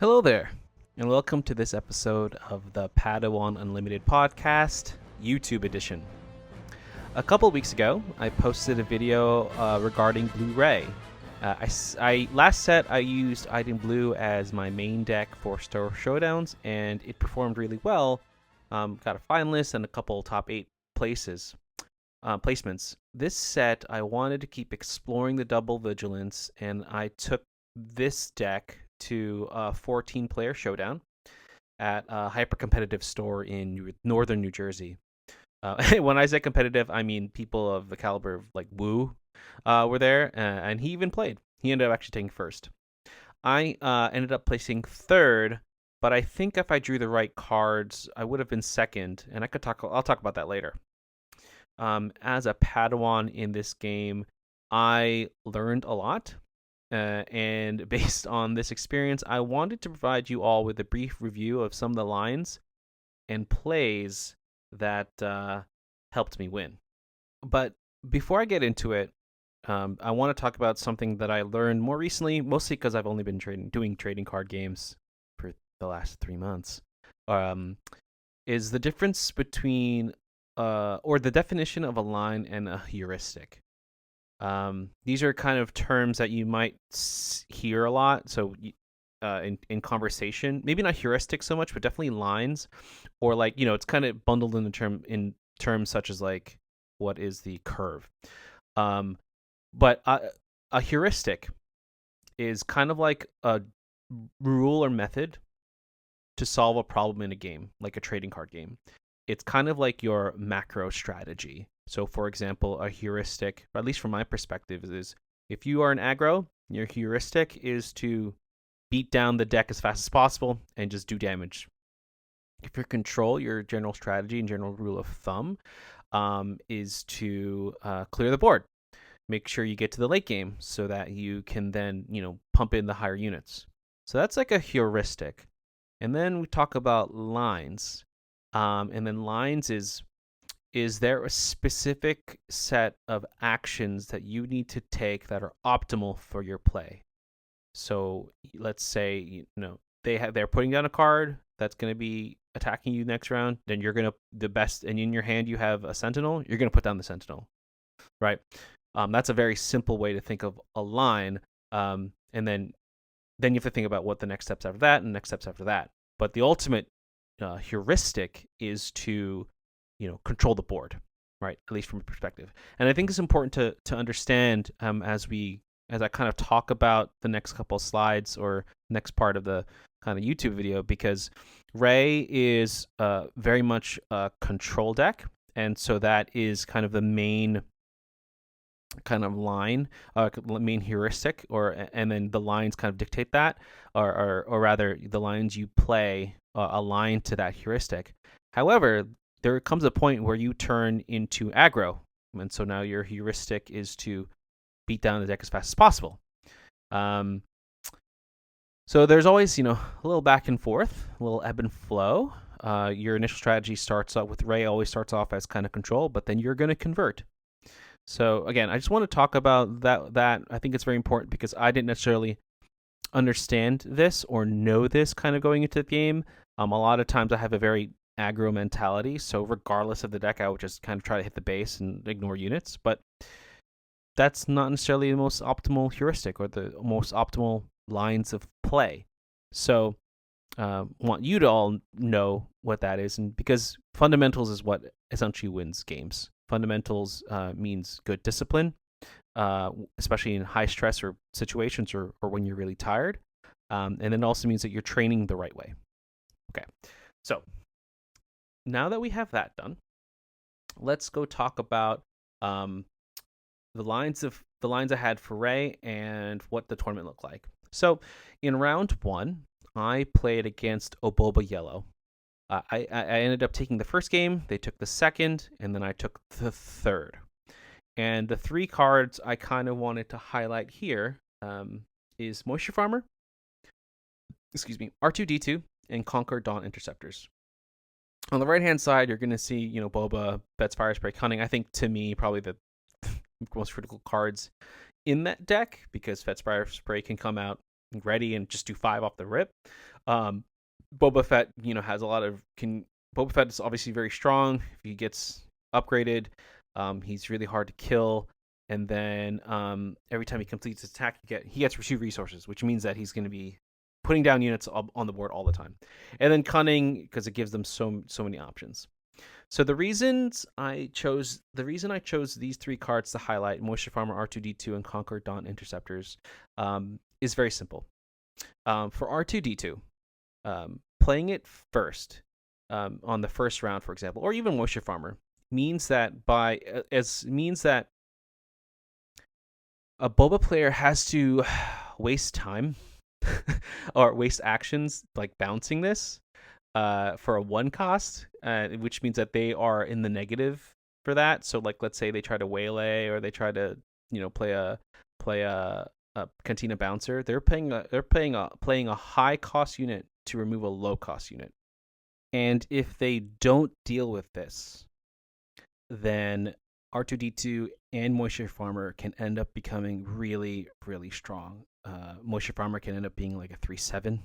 Hello there, and welcome to this episode of the Padawan Unlimited podcast, YouTube edition. A couple weeks ago, I posted a video regarding Blu-ray. I last set I used Item Blue as my main deck for Store Showdowns, and it performed really well. Got a finalist and a couple top 8 placements. This set, I wanted to keep exploring the double vigilance, and I took this deck to a 14-player showdown at a hyper-competitive store in northern New Jersey. When I say competitive, I mean people of the caliber of like Wu were there, and he even played. He ended up actually taking first. I ended up placing third, but I think if I drew the right cards, I would have been second, and I'll talk about that later. As a Padawan in this game, I learned a lot. And based on this experience, I wanted to provide you all with a brief review of some of the lines and plays that helped me win. But before I get into it, I want to talk about something that I learned more recently, mostly because I've only been doing trading card games for the last 3 months, is the difference between, or the definition of a line and a heuristic. These are kind of terms that you might hear a lot. So in conversation, maybe not heuristic so much, but definitely lines, or like, it's kind of bundled in terms such as like, what is the curve? But a heuristic is kind of like a rule or method to solve a problem in a game, like a trading card game. It's kind of like your macro strategy. So, for example, a heuristic, or at least from my perspective, is if you are an aggro, your heuristic is to beat down the deck as fast as possible and just do damage. If you're control, your general strategy and general rule of thumb is to clear the board. Make sure you get to the late game so that you can then, pump in the higher units. So that's like a heuristic. And then we talk about lines. And then lines is there a specific set of actions that you need to take that are optimal for your play? So let's say they're putting down a card that's going to be attacking you next round. Then you're going to and in your hand you have a sentinel. You're going to put down the sentinel, right? That's a very simple way to think of a line. And then you have to think about what the next steps after that and next steps after that. But the ultimate heuristic is to control the board, right? At least from a perspective. And I think it's important to understand as I kind of talk about the next couple of slides or next part of the kind of YouTube video, because Rey is very much a control deck, and so that is kind of the main kind of line, main heuristic, and then the lines kind of dictate that, or rather the lines you play align to that heuristic. However, there comes a point where you turn into aggro, and so now your heuristic is to beat down the deck as fast as possible. So there's always, a little back and forth, a little ebb and flow. Your initial strategy starts out with Rey, always starts off as kind of control, but then you're going to convert. So again, I just want to talk about that. I think it's very important because I didn't necessarily understand this or know this kind of going into the game. A lot of times I have a very aggro mentality, so regardless of the deck, I would just kind of try to hit the base and ignore units. But that's not necessarily the most optimal heuristic or the most optimal lines of play. So want you to all know what that is, and because fundamentals is what essentially wins games. Fundamentals means good discipline, especially in high stress or situations or when you're really tired. And it also means that you're training the right way. Okay, so now that we have that done, let's go talk about the lines I had for Rey and what the tournament looked like. So in round 1, I played against Oboba Yellow. I ended up taking the first game, they took the second, and then I took the third. And the 3 cards I kind of wanted to highlight here is Moisture Farmer, R2-D2, and Conquer Dawn Interceptors. On the right-hand side, you're going to see, Boba, Bet's Fire Spray, Cunning. I think, to me, probably the most critical cards in that deck, because Fet's Fire Spray can come out ready and just do 5 off the rip. Um, Boba Fett, has a lot of Boba Fett is obviously very strong. If he gets upgraded, he's really hard to kill. And then every time he completes his attack, he gets 2 resources, which means that he's going to be putting down units on the board all the time. And then cunning, because it gives them so many options. So the reason I chose these 3 cards to highlight, Moisture Farmer, R2D2, and Conquer Dawn Interceptors, is very simple. For R2D2, playing it first on the first round, for example, or even Moisture Farmer, means that a Boba player has to waste time or waste actions like bouncing this for a 1 cost, which means that they are in the negative for that. So like, let's say they try to waylay or they try to play a Cantina Bouncer. They're playing a high cost unit to remove a low cost unit, and if they don't deal with this, then R2D2 and Moisture Farmer can end up becoming really, really strong. Moisture Farmer can end up being like a 3/7.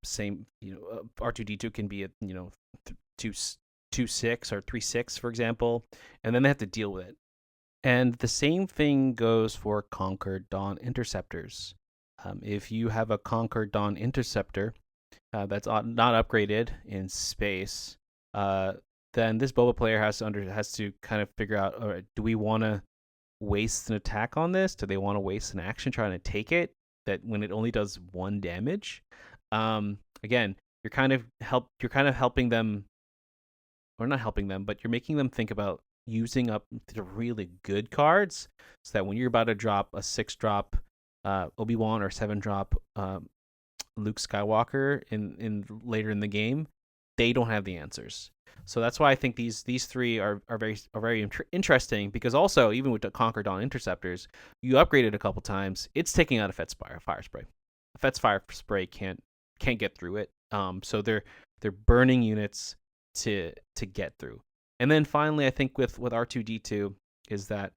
Same, R2D2 can be a 2/6 or 3/6, for example, and then they have to deal with it. And the same thing goes for Conquered Dawn Interceptors. If you have a Conquered Dawn Interceptor that's not upgraded in space, then this Boba player has to kind of figure out, all right, do we want to waste an attack on this? Do they want to waste an action trying to take it that when it only does 1 damage? Again, you're kind of helping them, or not helping them, but you're making them think about using up the really good cards so that when you're about to drop a 6-drop Obi-Wan or 7-drop Luke Skywalker in later in the game, they don't have the answers. So that's why I think these 3 are very interesting, because also even with the Conquer Dawn Interceptors, you upgrade it a couple times, it's taking out a Fett's Fire Spray. A Fett's Fire Spray can't get through it. So they're burning units to get through. And then finally, I think with R2D2 is that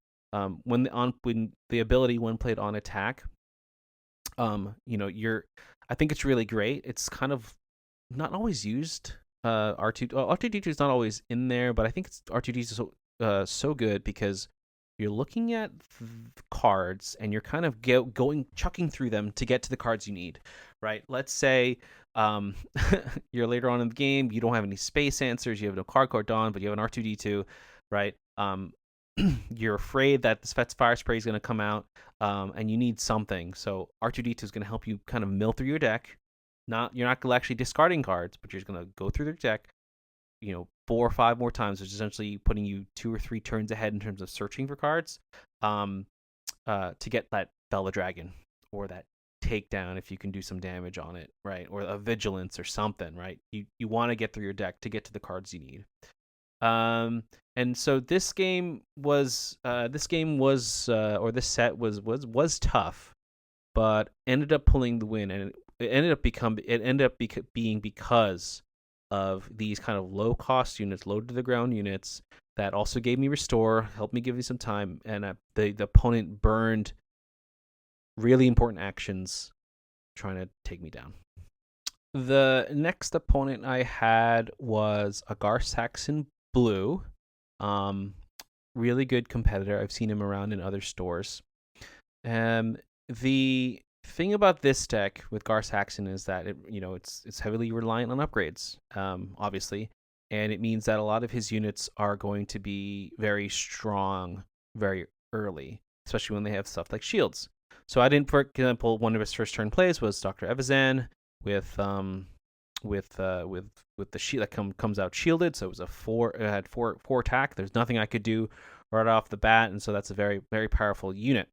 when the ability when played on attack, I think it's really great. It's kind of not always used. R2D2 is not always in there, but I think R2D2 is so good because you're looking at cards and you're kind of chucking through them to get to the cards you need, right? Let's say you're later on in the game, you don't have any space answers, you have no card Dawn, but you have an R2D2, right? You're afraid that this Fett's Fire Spray is going to come out, and you need something. So R2D2 is going to help you kind of mill through your deck. You're not actually discarding cards, but you're just going to go through their deck, 4 or 5 more times, which is essentially putting you 2 or 3 turns ahead in terms of searching for cards, to get that Bella Dragon or that takedown if you can do some damage on it, right? Or a vigilance or something, right? You want to get through your deck to get to the cards you need. And so this game was or this set was tough, but ended up pulling the win, and it ended up being because of these kind of low cost units, low to the ground units that also gave me restore, helped me give me some time, and the opponent burned really important actions trying to take me down. The next opponent I had was a Gar Saxon Blue. Really good competitor. I've seen him around in other stores. The thing about this deck with Gar Saxon is that it's heavily reliant on upgrades, obviously, and it means that a lot of his units are going to be very strong very early, especially when they have stuff like shields. So for example, one of his first turn plays was Dr. Evazan with the shield that comes out shielded. So it was it had four attack. There's nothing I could do right off the bat, and so that's a very, very powerful unit.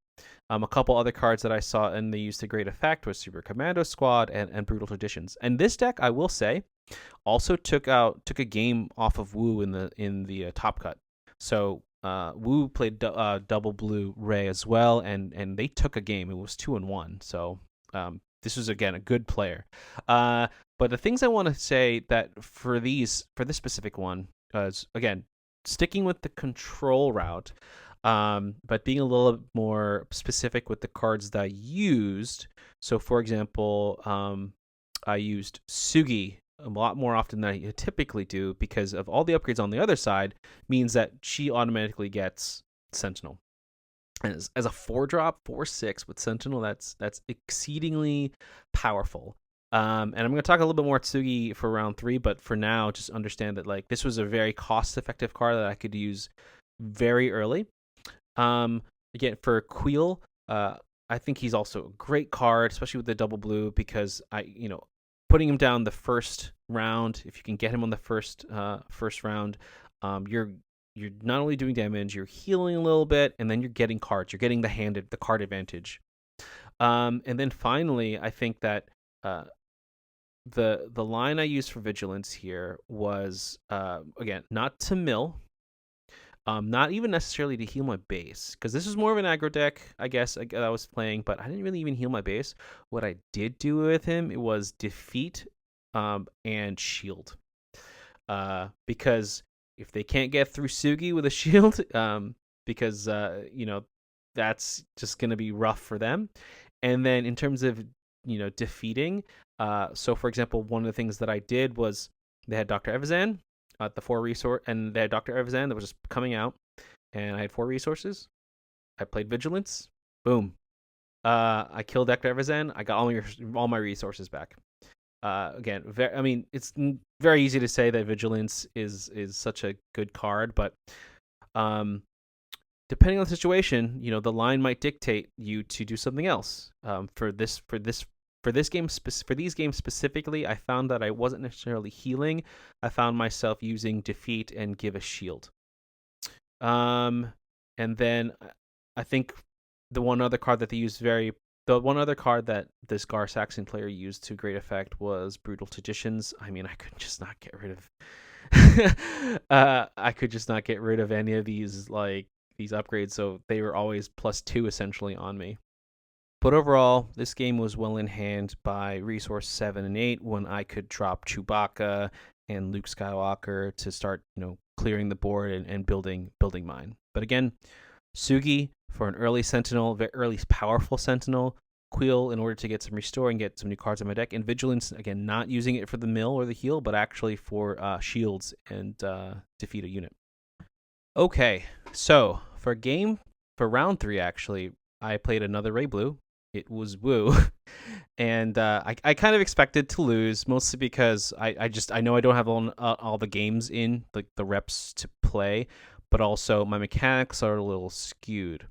A couple other cards that I saw and they used to great effect was Super Commando Squad and Brutal Traditions. And this deck, I will say, also took a game off of Wu in the top cut. So Wu played double blue Rey as well, and they took a game. It was 2-1. So this was again a good player. But the things I want to say that for this specific one is, again, sticking with the control route, but being a little more specific with the cards that I used, So, for example, I used Sugi a lot more often than I typically do because of all the upgrades on the other side means that she automatically gets Sentinel. As a 4-drop 4/6 with Sentinel, that's exceedingly powerful. And I'm going to talk a little bit more Tsugi for round 3, but for now, just understand that like this was a very cost-effective card that I could use very early. Again, for Queel, I think he's also a great card, especially with the double blue, because putting him down the first round, if you can get him on the first round, you're not only doing damage, you're healing a little bit, and then you're getting cards. You're getting the card advantage. And then finally, I think that the line I used for Vigilance here was again not to mill, not even necessarily to heal my base, because this is more of an aggro deck, I guess, that I was playing, but I didn't really even heal my base. What I did do with him, it was defeat and shield. Because if they can't get through Sugi with a shield, because that's just going to be rough for them. And then in terms of defeating, so for example, one of the things that I did was they had Dr. Evazan at the 4 resource, and they had Dr. Evazan that was just coming out, and I had 4 resources. I played Vigilance. Boom. I killed Dr. Evazan. I got all my resources back. Again, it's very easy to say that Vigilance is such a good card, but depending on the situation, the line might dictate you to do something else. For these games specifically, I found that I wasn't necessarily healing. I found myself using defeat and give a shield. And then I think the one other card that this Gar Saxon player used to great effect was Brutal Traditions. I mean, I could just not get rid of any of these upgrades, so they were always +2 essentially on me. But overall, this game was well in hand by resource 7 and 8 when I could drop Chewbacca and Luke Skywalker to start, clearing the board and building mine. But again, Sugi for an early Sentinel, very early powerful Sentinel. Queel in order to get some restore and get some new cards on my deck. And Vigilance, again, not using it for the mill or the heal, but actually for shields and defeat a unit. Okay, so for round 3, actually, I played another Rey Blue. It was Woo. And I kind of expected to lose, mostly because I know I don't have all the games in, like the reps to play, but also my mechanics are a little skewed.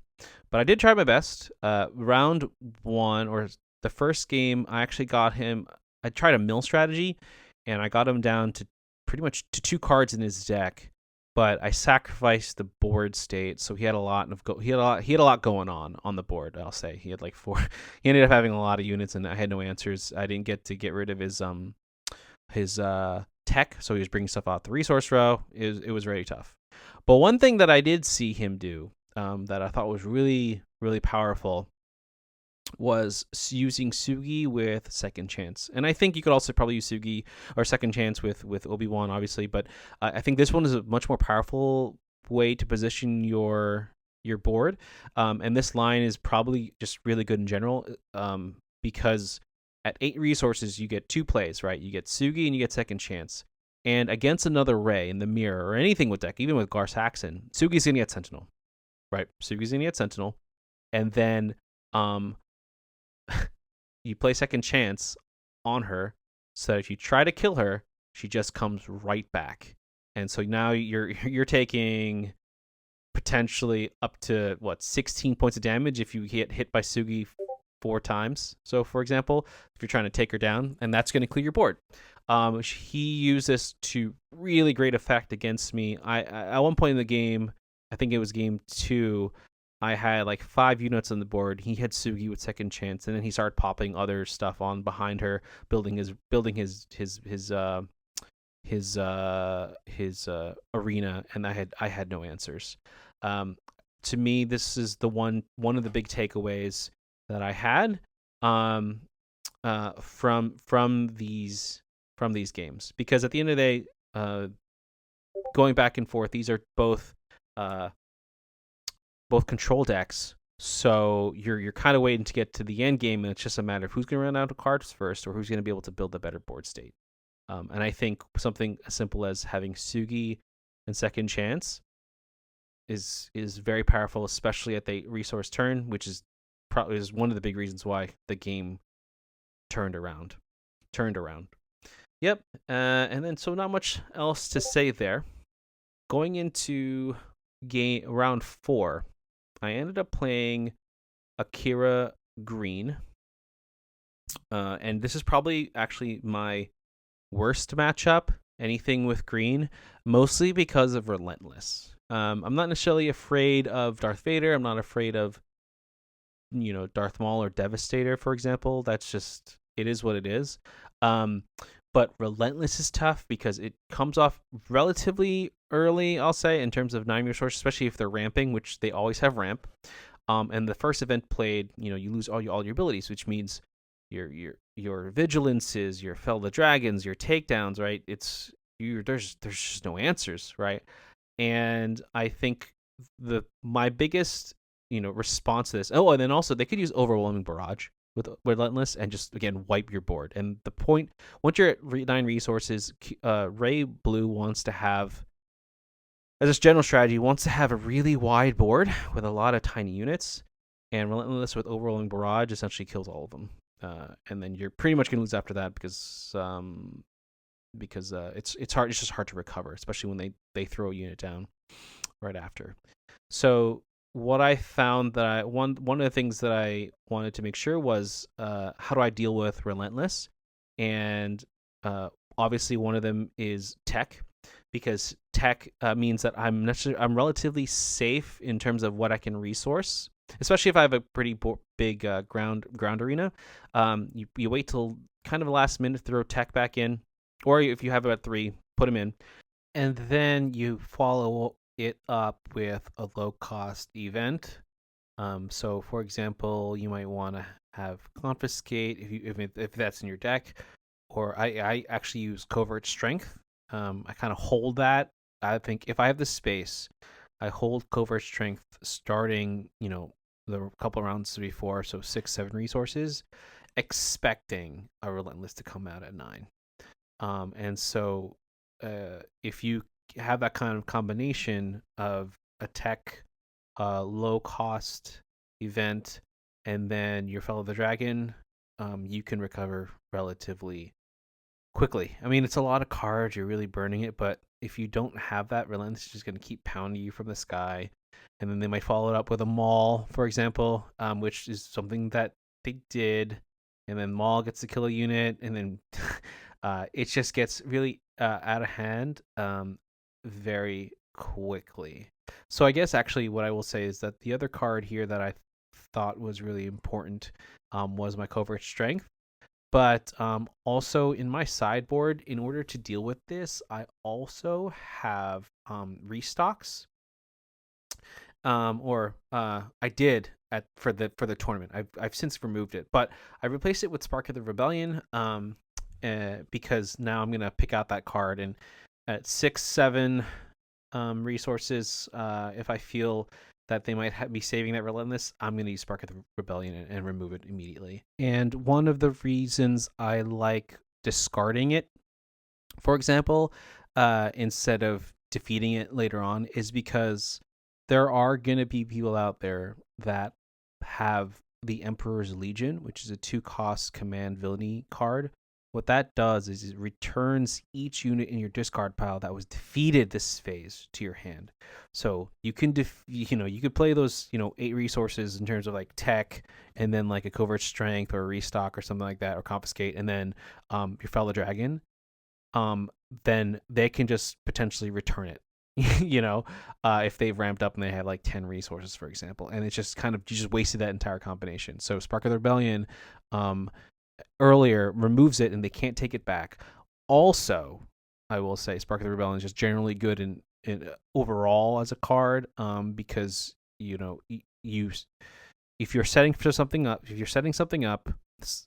But I did try my best. Round 1, or the first game, I actually got him. I tried a mill strategy, and I got him down to pretty much to 2 cards in his deck. But I sacrificed the board state, so he had a lot going on the board. I'll say he had like 4. He ended up having a lot of units, and I had no answers. I didn't get rid of his tech, so he was bringing stuff out the resource row. It was really tough. But one thing that I did see him do, that I thought was really, really powerful, was using Sugi with Second Chance. And I think you could also probably use Sugi or Second Chance with Obi-Wan, obviously, but I think this one is a much more powerful way to position your board. And this line is probably just really good in general, because at 8 resources, you get 2 plays, right? You get Sugi and you get Second Chance. And against another Rey in the mirror or anything with deck, even with Gar Saxon, Sugi's going to get Sentinel, right? Sugi's going to get Sentinel. And then you play Second Chance on her, so that if you try to kill her, she just comes right back. And so now you're taking potentially up to 16 points of damage if you get hit by Sugi 4 times. So for example, if you're trying to take her down, and that's going to clear your board. He used this to really great effect against me. I at one point in the game, I think it was game 2, I had like 5 units on the board. He had Sugi with Second Chance, and then he started popping other stuff on behind her, building his arena, and I had no answers. To me, this is the one of the big takeaways that I had from these games, because at the end of the day, going back and forth, these are both control decks So you're kind of waiting to get to the end game, and it's just a matter of who's going to run out of cards first, or who's going to be able to build a better board state. And I think something as simple as having Sugi and Second Chance is very powerful, especially at the resource turn, which is probably is one of the big reasons why the game turned around. Yep. And then so not much else to say there. Going into game round 4, I ended up playing Akira Green. And this is probably actually my worst matchup, anything with green, mostly because of Relentless. I'm not necessarily afraid of Darth Vader. I'm not afraid of, Darth Maul or Devastator, for example. That's just, it is what it is. But Relentless is tough because it comes off relatively early, I'll say, in terms of 9 resources, especially if they're ramping, which they always have ramp. And the first event played, you lose all your abilities, which means your vigilances, your fell the dragons, your takedowns, right? There's just no answers, right? And I think my biggest response to this. Oh, and then also they could use overwhelming barrage with Relentless and just again wipe your board. And the point, once you're at 9 resources, Rey Blue wants to have, as a general strategy, wants to have a really wide board with a lot of tiny units, and Relentless with overwhelming barrage essentially kills all of them. And then you're pretty much gonna lose after that because it's hard. It's just hard to recover, especially when they throw a unit down right after. So what I found that one of the things that I wanted to make sure was how do I deal with Relentless, and obviously one of them is tech, because tech means that I'm relatively safe in terms of what I can resource, especially if I have a pretty big ground arena. You wait till kind of the last minute to throw tech back in, or if you have about 3, put them in, and then you follow it up with a low cost event. So for example, you might want to have confiscate if that's in your deck, or I actually use covert strength. I kind of hold that. I think if I have the space, I hold covert strength starting, the couple rounds before, so 6, 7 resources, expecting a Relentless to come out at 9. And so if you have that kind of combination of a tech, low cost event, and then your Fellow the Dragon, you can recover relatively quickly. I mean, it's a lot of cards. You're really burning it, but if you don't have that, Relentless is just going to keep pounding you from the sky. And then they might follow it up with a Maul, for example, which is something that they did. And then Maul gets to kill a unit, and then it just gets really out of hand very quickly. So I guess actually what I will say is that the other card here that I thought was really important was my covert strength. But also in my sideboard, in order to deal with this, I also have restocks. I did for the tournament. I've since removed it, but I replaced it with Spark of the Rebellion because now I'm gonna pick out that card, and at 6, 7 resources, if I feel that they might be saving that Relentless, I'm going to use Spark of the Rebellion and remove it immediately. And one of the reasons I like discarding it, for example, instead of defeating it later on, is because there are going to be people out there that have the Emperor's Legion, which is a 2-cost command villainy card. What that does is it returns each unit in your discard pile that was defeated this phase to your hand. So you can you could play those 8 resources in terms of like tech, and then like a covert strength or a restock or something like that, or confiscate, and then your fellow dragon. Then they can just potentially return it. If they've ramped up and they have like 10 resources, for example, and it's just kind of, you just wasted that entire combination. So Spark of the Rebellion earlier removes it and they can't take it back. Also, I will say Spark of the Rebellion is just generally good in overall as a card, because if you're setting something up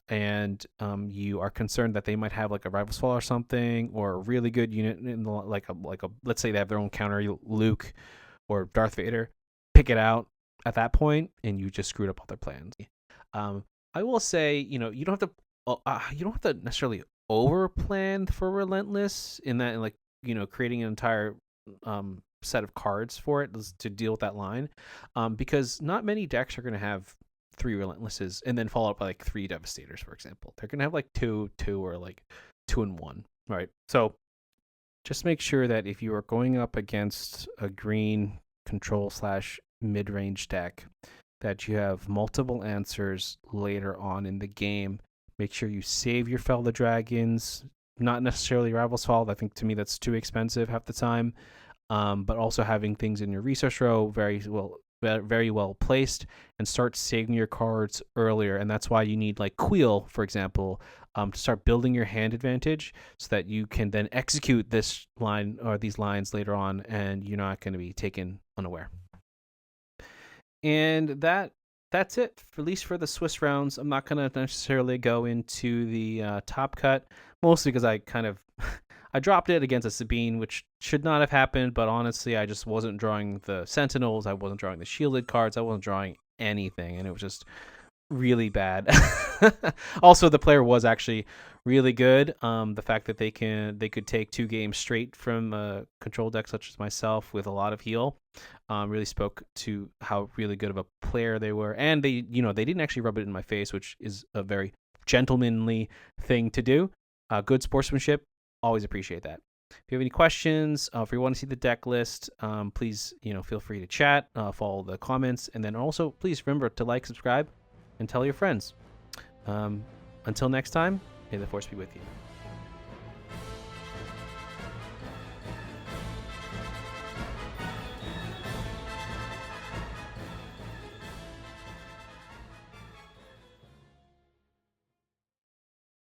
and you are concerned that they might have like a Rival's Fall or something, or a really good unit in the, like a let's say they have their own counter Luke or Darth Vader, pick it out, at that point, and you just screwed up all their plans. I will say, you don't have to necessarily over plan for Relentless in that, like, creating an entire set of cards for it to deal with that line, because not many decks are going to have 3 Relentlesses and then follow up by like 3 Devastators, for example. They're going to have like 2, or like 2 and 1, right? So just make sure that if you are going up against a green control / mid-range deck, that you have multiple answers later on in the game. Make sure you save your Fell the Dragons, not necessarily Rival's Fault. I think to me that's too expensive half the time. But also having things in your resource row very well placed, and start saving your cards earlier. And that's why you need like Queel, for example, to start building your hand advantage so that you can then execute this line or these lines later on, and you're not going to be taken unaware. And that's it, at least for the Swiss rounds. I'm not going to necessarily go into the top cut, mostly because I kind of I dropped it against a Sabine, which should not have happened, but honestly, I just wasn't drawing the Sentinels, I wasn't drawing the shielded cards, I wasn't drawing anything, and it was just really bad. Also, the player was actually really good. The fact that they could take 2 games straight from a control deck such as myself with a lot of heal really spoke to how really good of a player they were. And they didn't actually rub it in my face, which is a very gentlemanly thing to do. Good sportsmanship. Always appreciate that. If you have any questions, if you want to see the deck list, please feel free to chat, follow the comments, and then also please remember to like, subscribe, and tell your friends. Until next time, may the force be with you.